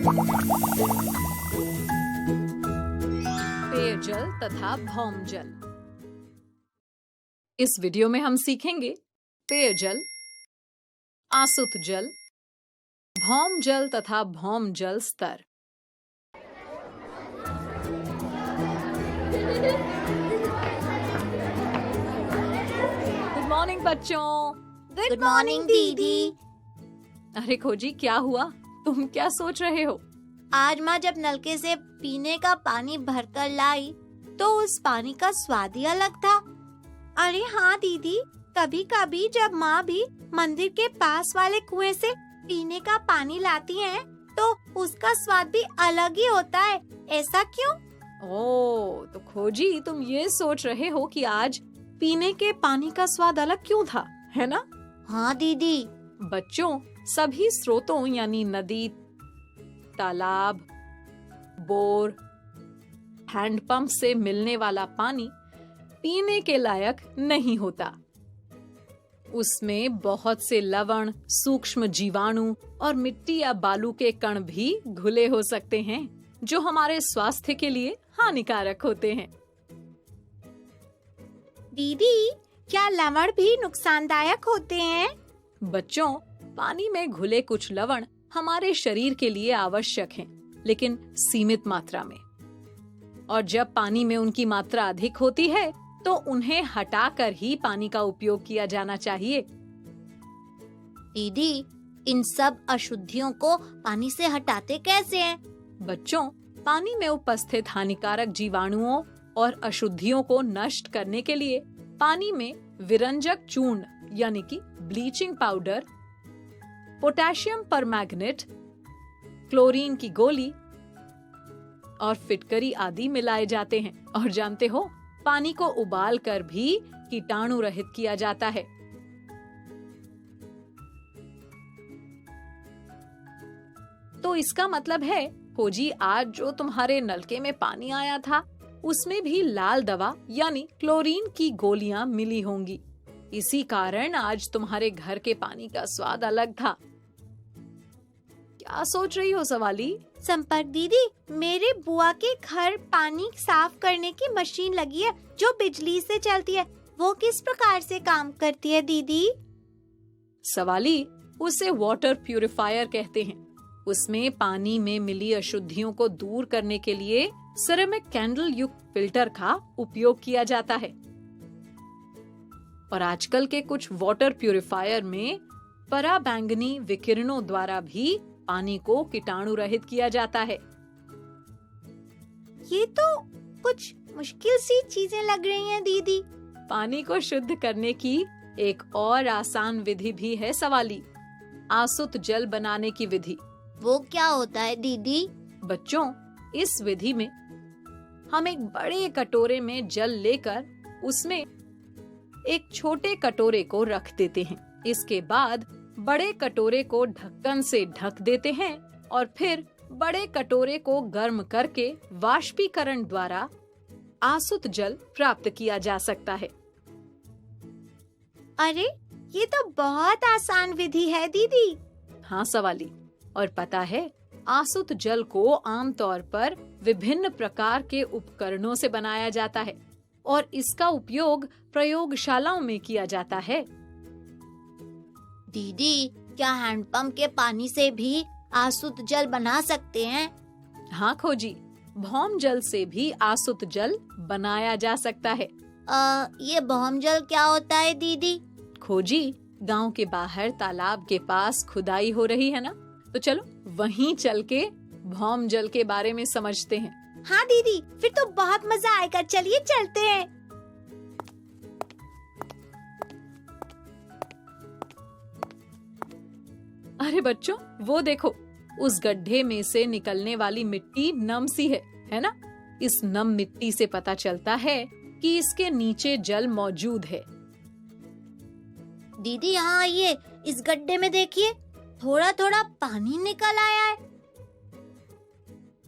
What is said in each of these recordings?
पेयजल तथा भौमजल। इस वीडियो में हम सीखेंगे पेयजल, आसुत जल, भौमजल तथा भौमजल स्तर। गुड मॉर्निंग बच्चों। गुड मॉर्निंग दीदी। अरे खोजी, क्या हुआ? तुम क्या सोच रहे हो? आज माँ जब नलके से पीने का पानी भरकर लाई तो उस पानी का स्वाद ही अलग था। अरे हाँ दीदी, कभी कभी जब माँ भी मंदिर के पास वाले कुएं से पीने का पानी लाती हैं, तो उसका स्वाद भी अलग ही होता है। ऐसा क्यों? ओह, तो खोजी तुम ये सोच रहे हो कि आज पीने के पानी का स्वाद अलग क्यों था, है ना? हाँ दीदी। बच्चों, सभी स्रोतों यानी नदी, तालाब, बोर, हैंडपंप से मिलने वाला पानी पीने के लायक नहीं होता। उसमें बहुत से लवण, सूक्ष्म जीवाणु और मिट्टी या बालू के कण भी घुले हो सकते हैं, जो हमारे स्वास्थ्य के लिए हानिकारक होते हैं। दीदी, क्या लवण भी नुकसानदायक होते हैं? बच्चों, पानी में घुले कुछ लवण हमारे शरीर के लिए आवश्यक हैं, लेकिन सीमित मात्रा में। और जब पानी में उनकी मात्रा अधिक होती है, तो उन्हें हटाकर ही पानी का उपयोग किया जाना चाहिए। दीदी, इन सब अशुद्धियों को पानी से हटाते कैसे हैं? बच्चों, पानी में उपस्थित हानिकारक जीवाणुओं और अशुद्धियों को नष्ट करने के लिए पानी में विरंजक चूर्ण यानी कि bleaching powder, potassium permanganate, chlorine की गोली और फिटकरी आदि मिलाए जाते हैं। और जानते हो, पानी को उबाल कर भी कीटाणु रहित किया जाता है। तो इसका मतलब है खोजी, आज जो तुम्हारे नलके में पानी आया था, उसमें भी लाल दवा यानी क्लोरीन की गोलियां मिली होंगी। इसी कारण आज तुम्हारे घर के पानी का स्वाद अलग था। क्या सोच रही हो सवाली? संपर्क दीदी, मेरे बुआ के घर पानी साफ करने की मशीन लगी है जो बिजली से चलती है। वो किस प्रकार से काम करती है दीदी? सवाली, उसे वाटर प्यूरिफायर कहते हैं। उसमें पानी में मिली अशुद्धियों को दूर करने के लिए सिरेमिक कैंडल युक्त फिल्टर का उपयोग किया जाता है। और आजकल के कुछ वाटर प्यूरिफायर में पराबैंगनी विकिरणों द्वारा भी पानी को कीटाणु रहित किया जाता है। ये तो कुछ मुश्किल सी चीजें लग रही हैं दीदी। पानी को शुद्ध करने की एक और आसान विधि भी है सवाली, आसुत जल बनाने की विधि। वो क्या होता है दीदी? बच्चों, इस विधि में हम एक बड़े कटोरे में जल लेकर उसमें एक छोटे कटोरे को रख देते हैं। इसके बाद बड़े कटोरे को ढक्कन से ढक देते हैं और फिर बड़े कटोरे को गर्म करके वाष्पीकरण द्वारा आसुत जल प्राप्त किया जा सकता है। अरे, ये तो बहुत आसान विधि है दीदी। हाँ सवाली, और पता है, आसुत जल को आमतौर पर विभिन्न प्रकार के उपकरणों से बनाया जाता है और इसका उपयोग प्रयोगशालाओं में किया जाता है। दीदी, क्या हैंडपंप के पानी से भी आसुत जल बना सकते हैं? हाँ खोजी, भौमजल से भी आसुत जल बनाया जा सकता है। ये भौमजल क्या होता है दीदी? खोजी, गांव के बाहर तालाब के पास खुदाई हो रही है ना, तो चलो वहीं चल के भौमजल के बारे में समझते हैं। हाँ दीदी, फिर तो बहुत मजा आएगा। चलिए चलते हैं। अरे बच्चों, वो देखो, उस गड्ढे में से निकलने वाली मिट्टी नम सी है ना? इस नम मिट्टी से पता चलता है कि इसके नीचे जल मौजूद है। दीदी, यहाँ आइए, इस गड्ढे में देखिए, थोड़ा थोड़ा पानी निकल आया है।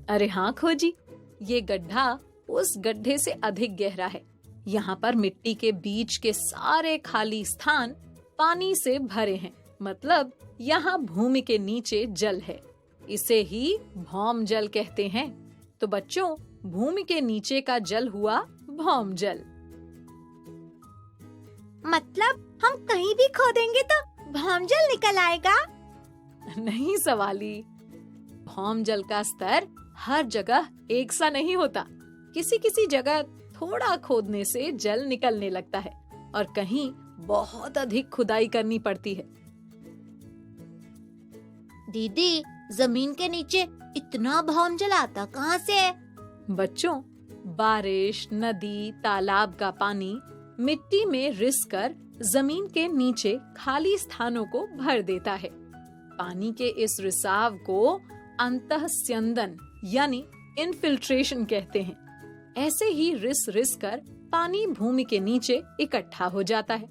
अरे हाँ खोजी, ये गड्ढा उस गड्ढे से अधिक गहरा है। यहाँ पर मिट्टी के बीच के सारे खाली स्थान पानी से भरे हैं, मतलब यहाँ भूमि के नीचे जल है। इसे ही भौम जल कहते हैं। तो बच्चों, भूमि के नीचे का जल हुआ भौम जल। मतलब हम कहीं भी खोदेंगे तो भौम जल निकल आएगा? नहीं सवाली, भौम जल का स्तर हर जगह एक सा नहीं होता। किसी किसी जगह थोड़ा खोदने से जल निकलने लगता है और कहीं बहुत अधिक खुदाई करनी पड़ती है। दीदी, जमीन के नीचे इतना भौम जल आता कहाँ से है? बच्चों, बारिश, नदी, तालाब का पानी मिट्टी में रिस कर जमीन के नीचे खाली स्थानों को भर देता है। पानी के इस रिसाव को अंतःस्यंदन यानी इनफिल्ट्रेशन कहते हैं। ऐसे ही रिस रिस कर पानी भूमि के नीचे इकट्ठा हो जाता है।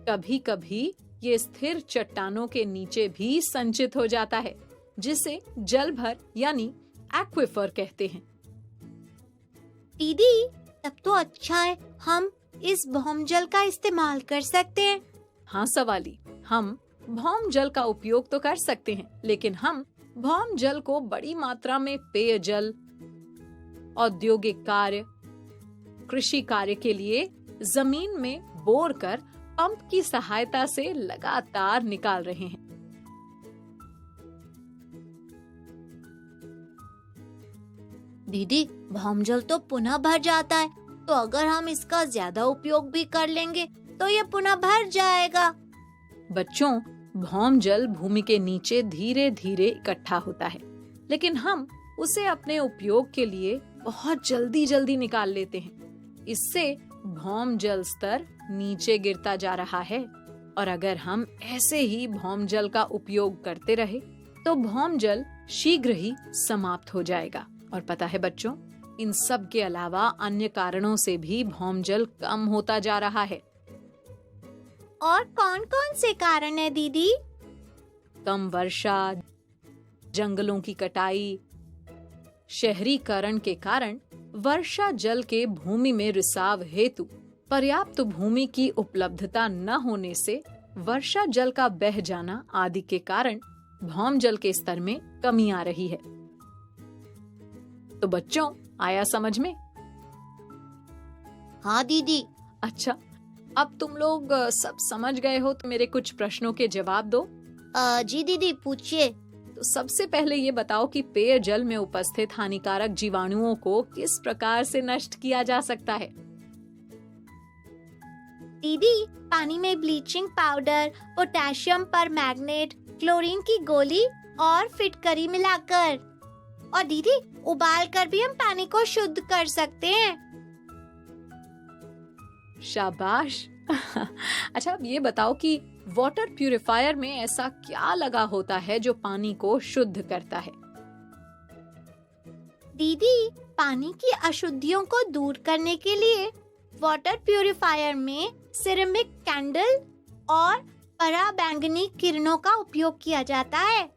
कभी कभी ये स्थिर चट्टानों के नीचे भी संचित हो जाता है, जिसे जलभर यानी एक्विफर कहते हैं। दीदी, तब तो अच्छा है, हम इस भौम जल का इस्तेमाल कर सकते हैं। हाँ सवाली, हम भौम जल का उपयोग तो कर सकते हैं, लेकिन हम भौम जल को बड़ी मात्रा में पेयजल, औद्योगिक कार्य, कृषि कार्य के लिए जमीन में बोर कर पंप की सहायता से लगातार निकाल रहे हैं। दीदी, भौम जल तो पुनः भर जाता है, तो अगर हम इसका ज्यादा उपयोग भी कर लेंगे तो ये पुनः भर जाएगा। बच्चों, भौम जल भूमि के नीचे धीरे धीरे इकट्ठा होता है, लेकिन हम उसे अपने उपयोग के लिए बहुत जल्दी जल्दी निकाल लेते हैं। इससे भौम जल स्तर नीचे गिरता जा रहा है और अगर हम ऐसे ही भौम जल का उपयोग करते रहे तो भौम जल शीघ्र ही समाप्त हो जाएगा। और पता है बच्चों, इन सब के अलावा अन्य कारणों से भी भौम जल कम होता जा रहा है। और कौन कौन से कारण है दीदी? कम वर्षा, जंगलों की कटाई, शहरीकरण के कारण वर्षा जल के भूमि में रिसाव हेतु पर्याप्त भूमि की उपलब्धता न होने से वर्षा जल का बह जाना आदि के कारण भौम जल के स्तर में कमी आ रही है। तो बच्चों, आया समझ में? हाँ दीदी। अच्छा, अब तुम लोग सब समझ गए हो तो मेरे कुछ प्रश्नों के जवाब दो। जी दीदी, पूछिए। तो सबसे पहले ये बताओ कि पेयजल में उपस्थित हानिकारक जीवाणुओं को किस प्रकार से नष्ट किया जा सकता है? दीदी, पानी में bleaching powder, potassium permanganate, chlorine की गोली और फिटकरी मिलाकर। और दीदी, उबाल कर भी हम पानी को शुद्ध कर सकते हैं। शाबाश। अच्छा, अब ये बताओ कि वाटर प्यूरिफायर में ऐसा क्या लगा होता है जो पानी को शुद्ध करता है? दीदी, पानी की अशुद्धियों को दूर करने के लिए वाटर प्यूरिफायर में सिरेमिक कैंडल और पराबैंगनी किरणों का उपयोग किया जाता है।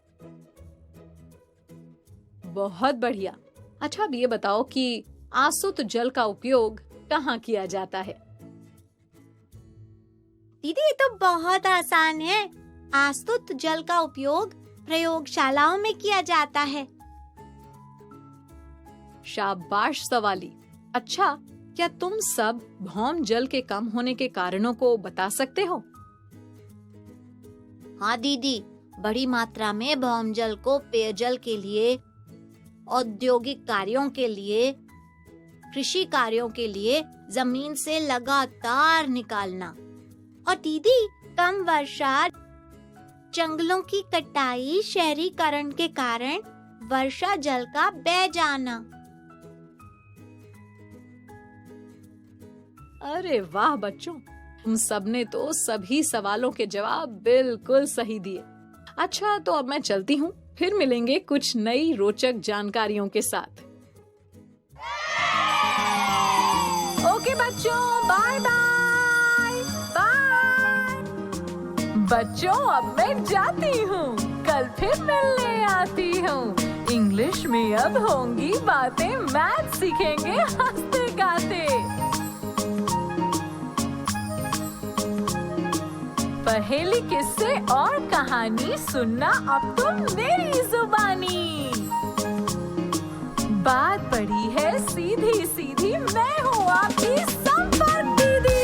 बहुत बढ़िया। अच्छा, अब ये बताओ कि आसुत जल का उपयोग कहाँ किया जाता है? दीदी, ये तो बहुत आसान है। आसुत जल का उपयोग प्रयोगशालाओं में किया जाता है। शाबाश सवाली। अच्छा, क्या तुम सब भौम जल के कम होने के कारणों को बता सकते हो? हाँ दीदी, बड़ी मात्रा में भौम जल को पेयजल के लिए, औद्योगिक कार्यों के लिए, कृषि कार्यों के लिए जमीन से लगातार निकालना, और दीदी कम वर्षा, जंगलों की कटाई, शहरीकरण के कारण वर्षा जल का बह जाना। अरे वाह बच्चों, तुम सबने तो सभी सवालों के जवाब बिल्कुल सही दिए। अच्छा, तो अब मैं चलती हूँ, फिर मिलेंगे कुछ नई रोचक जानकारियों के साथ। ओके बच्चों, बाय बाय बाय। बच्चों, अब मैं जाती हूँ, कल फिर मिलने आती हूँ। इंग्लिश में अब होंगी बातें, मैथ सीखेंगे हंसते गाते। पहेली किस्से और कहानी सुनना अब तो मेरी जुबानी। बात पड़ी है सीधी सीधी, मैं हूँ आपकी संपर्क दीदी।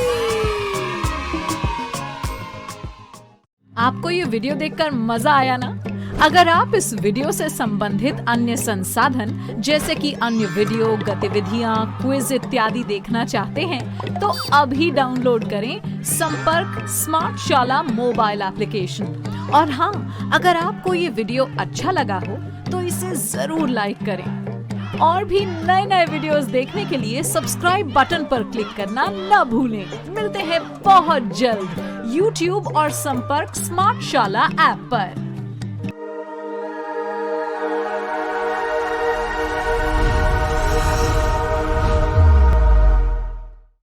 आपको ये वीडियो देखकर मजा आया ना? अगर आप इस वीडियो से संबंधित अन्य संसाधन जैसे कि अन्य वीडियो, गतिविधियां, क्विज इत्यादि देखना चाहते हैं तो अभी डाउनलोड करें संपर्क स्मार्ट शाला मोबाइल एप्लीकेशन। और हाँ, अगर आपको ये वीडियो अच्छा लगा हो तो इसे जरूर लाइक करें। और भी नए नए वीडियोस देखने के लिए सब्सक्राइब बटन पर क्लिक करना न भूलें। मिलते हैं बहुत जल्द YouTube और संपर्क स्मार्ट शाला ऐप पर।